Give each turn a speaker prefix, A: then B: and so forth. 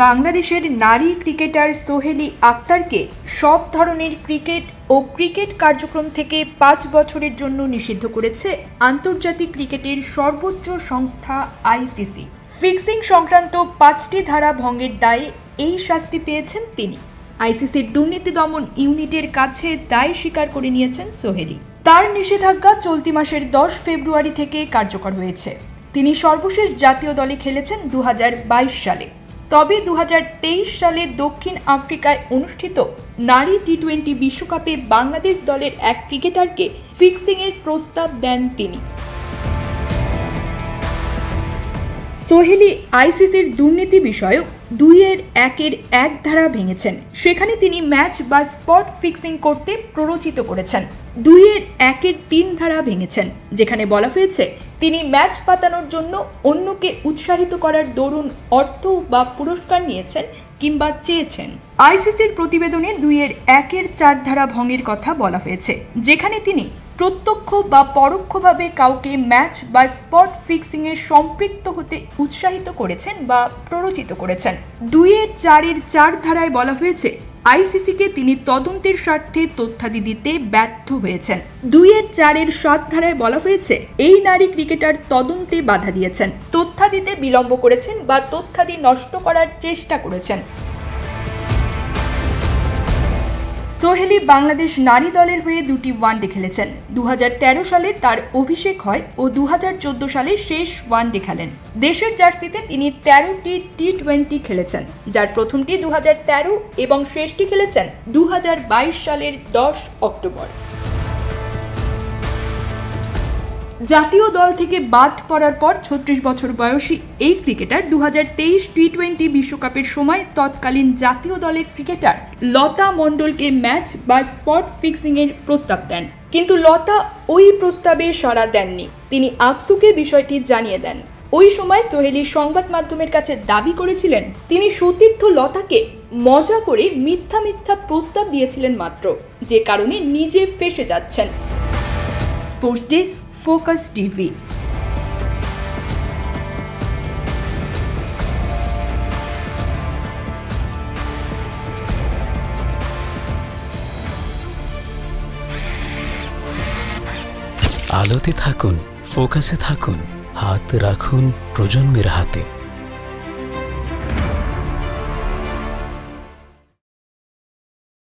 A: বাংলাদেশের নারী ক্রিকেটার সোহেলি আক্তারকে সব ধরনের ক্রিকেট ও ক্রিকেট কার্যক্রম থেকে 5 বছরের জন্য নিষিদ্ধ করেছে আন্তর্জাতিক ক্রিকেটের সর্বোচ্চ সংস্থা আইসিসি। ফিক্সিং সংক্রান্ত 5টি ধারা ভঙ্গের দায়ে এই শাস্তি পেয়েছেন তিনি। আইসিসির দুর্নীতি দমন ইউনিটের কাছে দায় স্বীকার করে নিয়েছেন সোহেলি। তার নিষেধাজ্ঞা চলতি মাসের 10 ফেব্রুয়ারি থেকে কার্যকর হয়েছে। তিনি সর্বশেষ জাতীয় দলে খেলেছেন 2022 সালে। তবে 2023 সালে দক্ষিণ আফ্রিকায় অনুষ্ঠিত নারী টি-20 বিশ্বকাপে বাংলাদেশ দলের এক ক্রিকেটারকে ফিক্সিংয়ের প্রস্তাব দেন তিনি। সোহেলি আইসিসির দুর্নীতি বিষয়ক 2-1 ধারা ভেঙেছেন। সেখানে তিনি ম্যাচ বা স্পট ফিক্সিং করতে প্ররোচিত করেছেন। 2-1-3 ধারা ভেঙেছেন, যেখানে বলা হয়েছে তিনি ম্যাচ পাতানোর জন্য অন্যকে উৎসাহিত করার দরুন অর্থ বা পুরস্কার নিয়েছেন কিংবা চেয়েছেন। আইসিসির প্রতিবেদনে 2-1-4 ধারা ভঙ্গের কথা বলা হয়েছে, যেখানে তিনি প্রত্যক্ষ বা পরোক্ষভাবে কাউকে ম্যাচ বা স্পট ফিক্সিংয়ে সম্পৃক্ত হতে উৎসাহিত করেছেন বা প্ররোচিত করেছেন। 2-4 ধারায় বলা হয়েছে আইসিসিকে তিনি তদন্তের স্বার্থে তথ্যাদি দিতে ব্যর্থ হয়েছেন। 2-4 ধারায় বলা হয়েছে এই নারী ক্রিকেটার তদন্তে বাধা দিয়েছেন, তথ্যাদিতে বিলম্ব করেছেন বা তথ্যাদি নষ্ট করার চেষ্টা করেছেন। সোহেলি বাংলাদেশ নারী দলের হয়ে 2টি ওয়ানডে খেলেছেন। 2013 সালে তার অভিষেক হয় ও 2014 সালে শেষ ওয়ানডে খেলেন। দেশের জার্সিতে তিনি 13টি টি-20 খেলেছেন, যার প্রথমটি 2013 এবং শেষটি খেলেছেন 2022 সালের 10 অক্টোবর। জাতীয় দল থেকে বাদ পড়ার পর 36 বছর বয়সী এই ক্রিকেটার 2023 টি-20 বিশ্বকাপের সময় তৎকালীন জাতীয় দলের ক্রিকেটার লতা মণ্ডলকে ম্যাচ বা স্পট ফিক্সিংয়ের প্রস্তাব দেন, কিন্তু লতা ওই প্রস্তাবে সাড়া দেননি। তিনি আকসুকে বিষয়টি জানিয়ে দেন। ওই সময় সোহেলি সংবাদ মাধ্যমের কাছে দাবি করেছিলেন তিনি সতীর্থ লতাকে মজা করে মিথ্যা প্রস্তাব দিয়েছিলেন মাত্র, যে কারণে নিজে ফেঁসে যাচ্ছেন। Sports desk, focus TV.
B: আলোতে থাকুন, ফোকাসে থাকুন, হাত রাখুন প্রজন্মের হাতে।